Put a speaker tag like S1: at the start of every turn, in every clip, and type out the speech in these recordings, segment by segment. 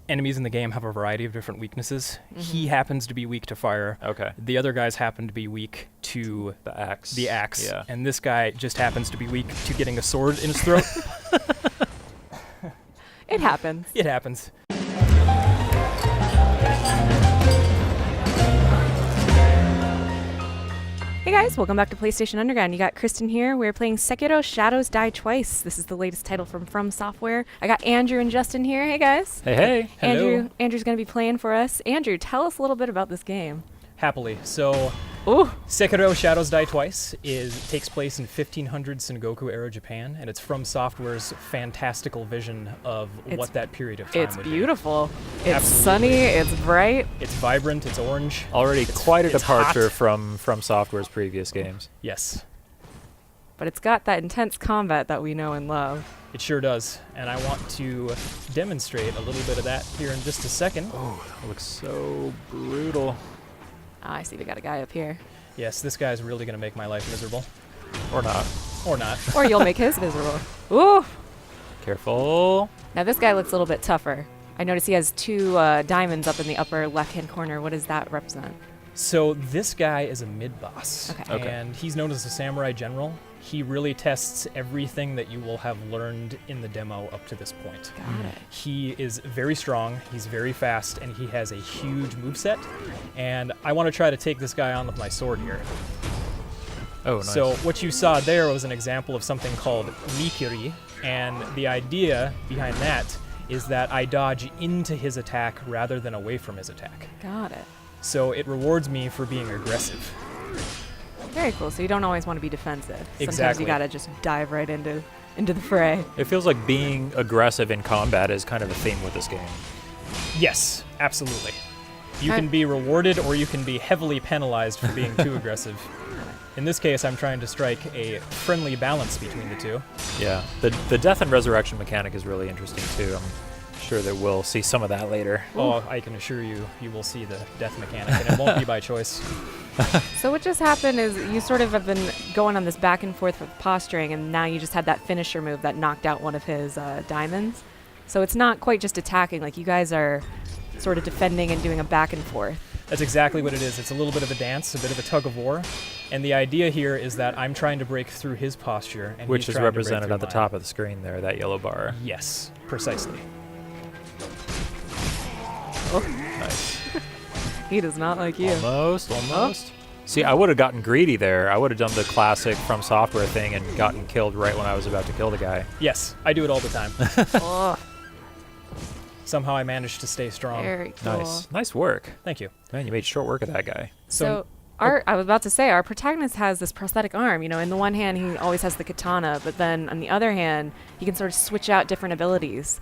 S1: Enemies in the game have a variety of different weaknesses. He happens to be weak to fire.
S2: Okay.
S1: The other guys happen to be weak to
S2: The axe. Yeah.
S1: And this guy just happens to be weak to getting a sword in his throat.
S3: It happens.
S1: It happens.
S3: Hey guys, welcome back to PlayStation Underground. You got Kristen here. We're playing Sekiro Shadows Die Twice. This is the latest title from Software. I got Andrew and Justin here. Hey guys.
S2: Hey.
S1: Hello.
S3: Andrew's going to be playing for us. Andrew, tell us a little bit about this game.
S1: Happily. So,
S3: Ooh.
S1: Sekiro Shadows Die Twice takes place in 1500 Sengoku era Japan, and it's from Software's fantastical vision of what that period of time
S3: It's
S1: would
S3: beautiful. It's
S1: Absolutely.
S3: sunny. It's bright.
S1: be. It's vibrant. It's orange.
S2: Already quite a
S1: it's
S2: departure
S1: hot.
S2: from Software's previous games.
S1: Yes,
S3: But it's got that intense combat that we know and love.
S1: it sure does. And I want to demonstrate a little bit of that here in just a second.
S2: Oh, that looks so brutal.
S3: Ah, I see we got a guy up here.
S1: Yes, this guy's really going to make my life miserable.
S2: Or not.
S1: Or not.
S3: Or you'll make his miserable. Ooh.
S2: Careful.
S3: Now this guy looks a little bit tougher. I notice he has two diamonds up in the upper left-hand corner. What does that represent?
S1: So this guy is a mid-boss,
S3: Okay.
S1: and he's known as a samurai general. He really tests everything that you will have learned in the demo up to this point.
S3: Got it.
S1: He is very strong, he's very fast, and he has a huge moveset. And I want to try to take this guy on with my sword here.
S2: Oh, nice.
S1: So what you saw there was an example of something called Mikiri, and the idea behind that is that I dodge into his attack rather than away from his attack.
S3: Got it.
S1: So it rewards me for being aggressive.
S3: Very cool. So you don't always want to be defensive. Sometimes
S1: Exactly.
S3: you gotta just dive right into the fray.
S2: It feels like being aggressive in combat is kind of a theme with this game.
S1: Yes, absolutely. You
S3: Okay.
S1: can be rewarded or you can be heavily penalized for being too aggressive. In this case, I'm trying to strike a friendly balance between the two.
S2: Yeah. The death and resurrection mechanic is really interesting too. I'm sure that we'll see some of that later.
S1: Oh, I can assure you, you will see the death mechanic, and it won't be by choice.
S3: So what just happened is you sort of have been going on this back and forth with posturing, and now you just had that finisher move that knocked out one of his diamonds. So it's not quite just attacking. Like you guys are sort of defending and doing a back and forth.
S1: That's exactly what it is. It's a little bit of a dance, a bit of a tug of war. And the idea here is that I'm trying to break through his posture, and
S2: Which
S1: he's
S2: is
S1: trying to break
S2: represented
S1: through
S2: at the
S1: mine.
S2: top of the screen there, that yellow bar.
S1: Yes, precisely.
S2: Nice.
S3: He does not like you.
S2: Almost. See, I would have gotten greedy there. I would have done the classic From Software thing and gotten killed right when I was about to kill the guy.
S1: Yes, I do it all the time.
S3: Oh,
S1: Somehow I managed to stay strong.
S3: very cool.
S2: Nice. Nice work.
S1: Thank you.
S2: Man, you made short work of that guy.
S3: So I was about to say, our protagonist has this prosthetic arm. You know, in the one hand, he always has the katana, but then on the other hand, he can sort of switch out different abilities.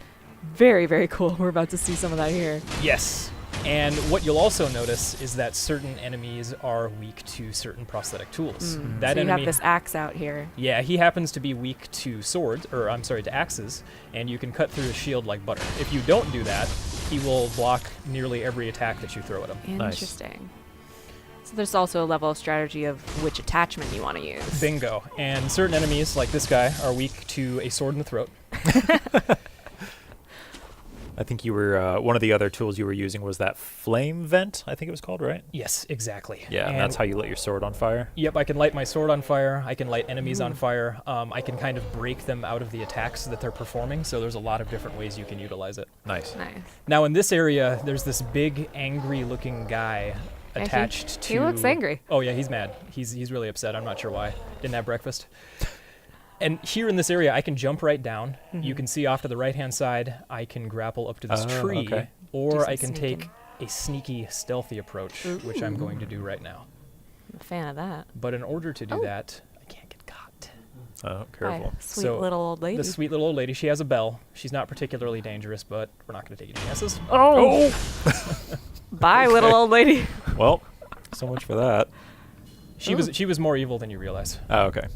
S3: Very, very cool. We're about to see some of that here.
S1: Yes. And what you'll also notice is that certain enemies are weak to certain prosthetic tools. That
S3: So you
S1: enemy,
S3: have this axe out here.
S1: yeah, he happens to be weak to swords, or I'm sorry, to axes, and you can cut through his shield like butter. If you don't do that, he will block nearly every attack that you throw at him.
S2: Nice.
S3: Interesting. So there's also a level of strategy of which attachment you want to use.
S1: Bingo. And certain enemies, like this guy, are weak to a sword in the throat.
S2: I think you were, one of the other tools you were using was that flame vent, I think it was called, right?
S1: Yes, exactly.
S2: Yeah, and that's how you lit your sword on fire.
S1: Yep, I can light my sword on fire. I can light enemies on fire. I can kind of break them out of the attacks that they're performing. So there's a lot of different ways you can utilize it.
S2: Nice.
S3: Nice.
S1: Now in this area, there's this big, angry-looking guy
S3: Yeah,
S1: attached to.
S3: he looks angry.
S1: Oh yeah, he's mad. He's really upset. I'm not sure why. Didn't have breakfast. And here in this area, I can jump right down. You can see off to the right-hand side, I can grapple up to this tree,
S2: okay.
S1: or
S3: some
S1: I can
S3: sneaking.
S1: take a sneaky, stealthy approach, which I'm going to do right now.
S3: I'm a fan of that.
S1: But in order to do
S3: Oh.
S1: that, I can't get caught.
S2: Oh, careful.
S3: Hi, sweet
S1: So,
S3: little old lady.
S1: The sweet little old lady, she has a bell. She's not particularly dangerous, but we're not going to take any chances.
S3: Oh! Bye, little old lady.
S2: Well, so much for that.
S1: She was more evil than you realize.
S2: Oh, okay.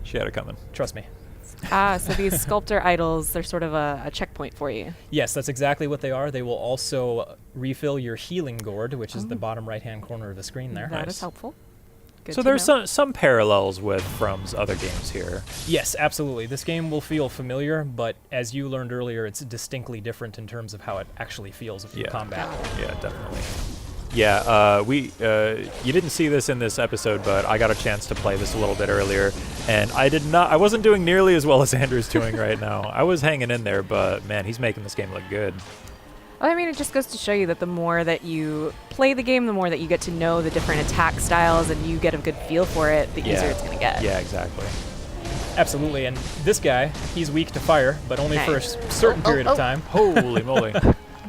S2: She had it coming.
S1: Trust me.
S3: So these sculptor idols, they're sort of a checkpoint for you.
S1: Yes, that's exactly what they are. They will also refill your healing gourd, which is the bottom right-hand corner of the screen there.
S3: That is helpful. Good
S2: So
S3: to
S2: there's
S3: know.
S2: some parallels with From's other games here.
S1: Yes, absolutely. This game will feel familiar, but as you learned earlier, it's distinctly different in terms of how it actually feels in combat.
S2: Yeah, definitely. Yeah, you didn't see this in this episode, but I got a chance to play this a little bit earlier, and I wasn't doing nearly as well as Andrew's doing right now. I was hanging in there, but man, he's making this game look good.
S3: Well, I mean, it just goes to show you that the more that you play the game, the more that you get to know the different attack styles and you get a good feel for it, the easier it's going to get.
S2: Yeah, exactly.
S1: Absolutely, and this guy, he's weak to fire, but only for a certain period of time.
S2: Holy moly.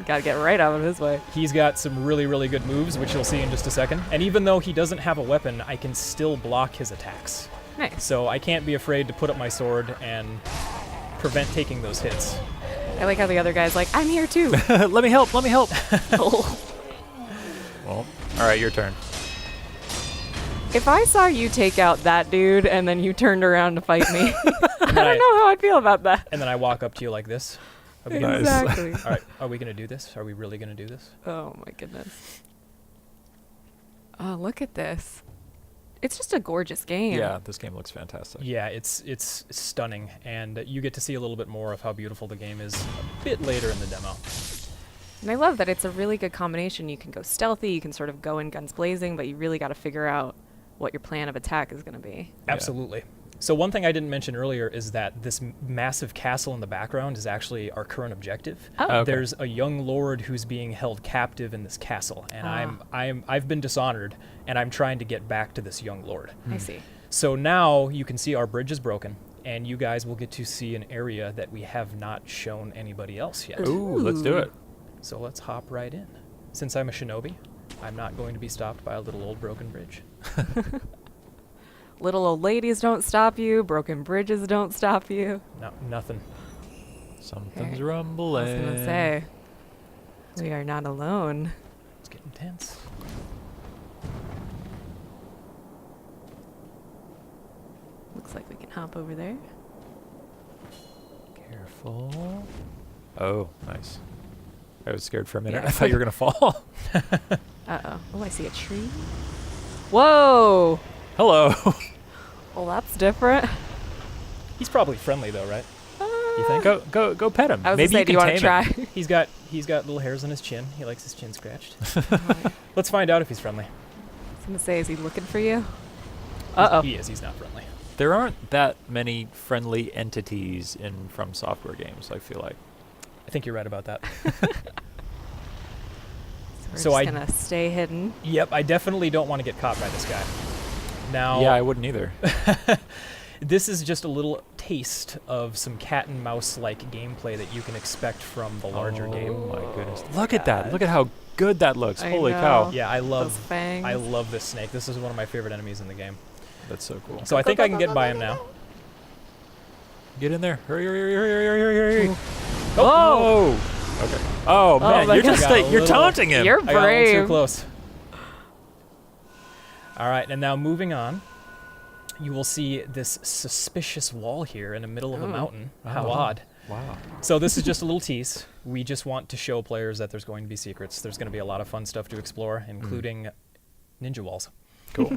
S3: Got to get right out of his way.
S1: He's got some really, really good moves, which you'll see in just a second. And even though he doesn't have a weapon, I can still block his attacks.
S3: Nice.
S1: So I can't be afraid to put up my sword and prevent taking those hits.
S3: I like how the other guy's like, I'm here too.
S2: Let me help.
S3: Oh.
S2: Well, all right, your turn.
S3: If I saw you take out that dude and then you turned around to fight me, I don't
S1: Right.
S3: know how I'd feel about that.
S1: And then I walk up to you like this. Are we gonna-
S2: Nice.
S3: Exactly.
S1: All right, are we going to do this? Are we really going to do this?
S3: Oh my goodness. Oh, look at this. It's just a gorgeous game.
S2: Yeah, this game looks fantastic.
S1: Yeah, it's stunning, and you get to see a little bit more of how beautiful the game is a bit later in the demo.
S3: And I love that it's a really good combination. You can go stealthy, you can sort of go in guns blazing, but you really got to figure out what your plan of attack is going to be.
S1: Absolutely. So one thing I didn't mention earlier is that this massive castle in the background is actually our current objective.
S3: Oh.
S2: Okay.
S1: There's a young lord who's being held captive in this castle, and I've been dishonored, and I'm trying to get back to this young lord.
S3: I see.
S1: So now you can see our bridge is broken, and you guys will get to see an area that we have not shown anybody else yet.
S2: Ooh, let's do it.
S1: So let's hop right in. Since I'm a shinobi, I'm not going to be stopped by a little old broken bridge.
S3: Little old ladies don't stop you, broken bridges don't stop you.
S1: No, nothing.
S2: Something's
S3: Okay.
S2: rumbling.
S3: I was going to say, we are not alone.
S1: It's getting tense.
S3: Looks like we can hop over there.
S2: Careful. Oh, nice. I was scared for a minute.
S3: Yeah.
S2: I thought you were going to fall.
S3: Uh-oh. Oh, I see a tree. Whoa!
S2: Hello.
S3: Well, that's different.
S1: He's probably friendly though, right? You think?
S2: Go pet him.
S3: I was
S2: Maybe
S3: gonna say,
S2: you
S3: do you
S2: can
S3: want to
S2: tame
S3: try?
S2: him.
S1: He's got little hairs on his chin. He likes his chin scratched. Let's find out if he's friendly.
S3: I was going to say, is he looking for you? Uh-oh.
S1: He is. He's not friendly.
S2: There aren't that many friendly entities in From Software games, I feel like.
S1: I think you're right about that.
S3: We're
S1: So
S3: just
S1: I-
S3: going to stay hidden.
S1: Yep, I definitely don't want to get caught by this guy. Now,
S2: Yeah, I wouldn't either.
S1: this is just a little taste of some cat and mouse-like gameplay that you can expect from the larger game.
S2: Oh my goodness. Look at that. Look at how good that looks.
S3: I
S2: Holy
S3: know.
S2: cow.
S1: Yeah, I
S3: Those
S1: love
S3: fangs.
S1: this snake. This is one of my favorite enemies in the game.
S2: That's so cool.
S1: So I think I can get by him now.
S2: Get in there. Hurry, hurry, hurry, hurry, hurry, hurry, hurry.
S3: Oh!
S2: Okay. Oh, man,
S3: my
S2: you're
S3: God.
S2: just
S1: I got a
S2: you're
S1: little-
S2: taunting him.
S3: You're
S1: I got a little too
S3: brave.
S1: close. All right, and now moving on, you will see this suspicious wall here in the middle of a
S3: Ooh.
S1: mountain. How
S2: Oh.
S1: odd.
S2: Wow.
S1: So this is just a little tease. We just want to show players that there's going to be secrets. There's going to be a lot of fun stuff to explore, including ninja walls.
S2: Cool.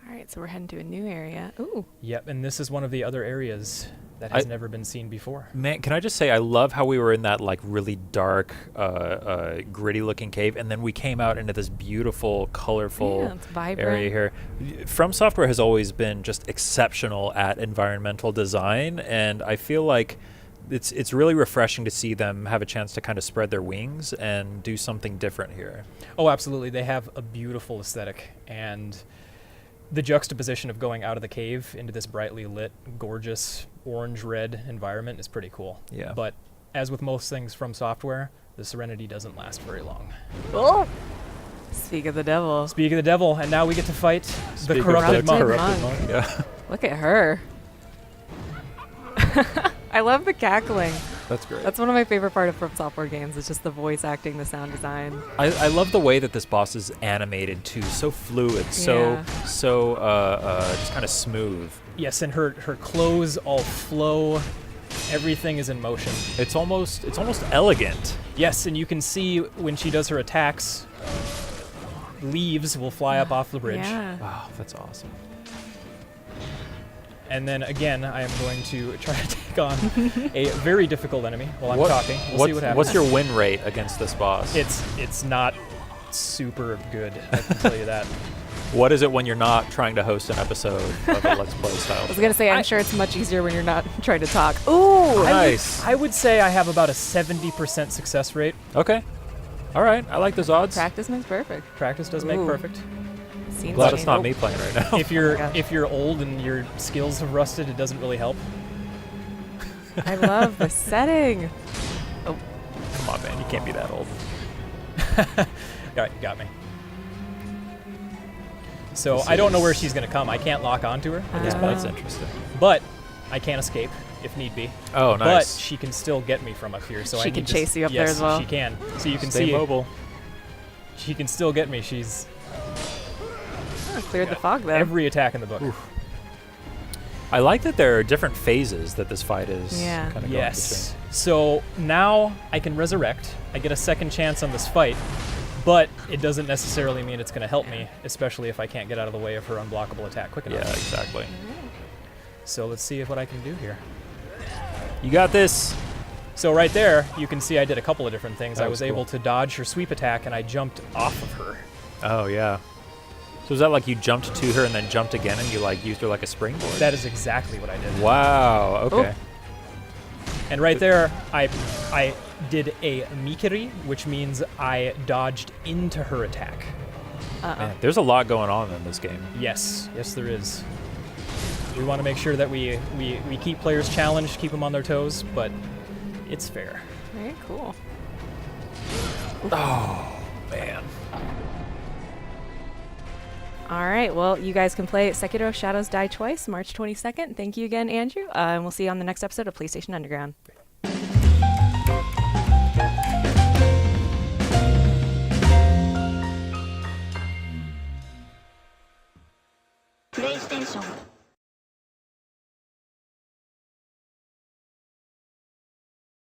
S3: All right, so we're heading to a new area. Ooh.
S1: Yep, and this is one of the other areas that has never been seen before.
S2: Man, can I just say I love how we were in that like really dark, gritty-looking cave, and then we came out into this beautiful, colorful
S3: Yeah, it's vibrant.
S2: area here. From Software has always been just exceptional at environmental design, and I feel like it's really refreshing to see them have a chance to kind of spread their wings and do something different here.
S1: Oh, absolutely. They have a beautiful aesthetic, and the juxtaposition of going out of the cave into this brightly lit, gorgeous orange-red environment is pretty cool.
S2: Yeah.
S1: But as with most things from Software, the serenity doesn't last very long.
S3: Oh! Speak of the devil.
S1: Speak of the devil, and now we get to fight
S2: Speak
S1: the
S2: of
S1: corrupted monk.
S3: corrupted monk.
S2: Yeah,
S3: Look at her. I love the cackling.
S2: that's great.
S3: That's one of my favorite part of From Software games. It's just the voice acting, the sound design.
S2: I love the way that this boss is animated too, so fluid,
S3: Yeah.
S2: so just kind of smooth.
S1: Yes, and her clothes all flow. Everything is in motion.
S2: It's almost elegant.
S1: Yes, and you can see when she does her attacks, leaves will fly up off the bridge.
S3: Yeah.
S2: Wow, that's awesome.
S1: And then again, I am going to try to take on a very difficult enemy while I'm talking. We'll see what happens.
S2: What's your win rate against this boss?
S1: It's not super good, I can tell you that.
S2: What is it when you're not trying to host an episode of a Let's Play style?
S3: I was gonna say, I'm sure it's much easier when you're not trying to talk. Ooh,
S2: Nice.
S1: I would say I have about a 70% success rate.
S2: Okay. All right. I like those odds.
S3: practice makes perfect.
S1: Practice does make
S3: Ooh.
S1: perfect.
S3: Scenes
S2: Glad
S3: change.
S2: it's not me playing right now.
S1: If you're
S3: gosh.
S1: if you're old and your skills have rusted, it doesn't really help.
S3: I love the setting.
S2: Come on, man. You can't be that old.
S1: All right, you got me. So
S2: This
S1: I don't know where
S2: is-
S1: she's going to come. I can't lock onto her at this
S3: Ah.
S1: point,
S2: That's interesting.
S1: but I can escape if need be.
S2: Oh, nice.
S1: But she can still get me from up here. So
S3: She
S1: I
S3: can
S1: need to
S3: chase you up there
S1: yes,
S3: as well.
S1: she can. So you can
S2: Stay
S1: see
S2: mobile.
S1: she can still get me. She's
S3: Oh, cleared the fog there.
S1: every attack in the book.
S2: I like that there are different phases that this fight is
S3: Yeah.
S2: kind of
S1: Yes. So now I can resurrect. I get a second chance on this fight, but it doesn't necessarily mean it's going to help me, especially if I can't get out of the way of her unblockable attack quick
S2: going.
S1: enough.
S2: Yeah, exactly.
S1: So let's see what I can do here.
S2: You got this.
S1: So right there, you can see I did a couple of different things.
S2: That
S1: I
S2: was
S1: was
S2: cool.
S1: able to dodge her sweep attack, and I jumped off of her.
S2: Oh, yeah. So is that like you jumped to her and then jumped again and you like used her like a springboard?
S1: That is exactly what I did.
S2: Wow. Okay.
S1: And right there, I did a mikiri, which means I dodged into her attack.
S2: Man, there's a lot going on in this game.
S1: Yes, yes there is. We want to make sure that we keep players challenged, keep them on their toes, but it's fair.
S3: Very cool.
S2: Oh, man.
S3: All right. Well, you guys can play Sekiro Shadows Die Twice, March 22nd. Thank you again, Andrew. And we'll see you on the next episode of PlayStation Underground.
S4: PlayStation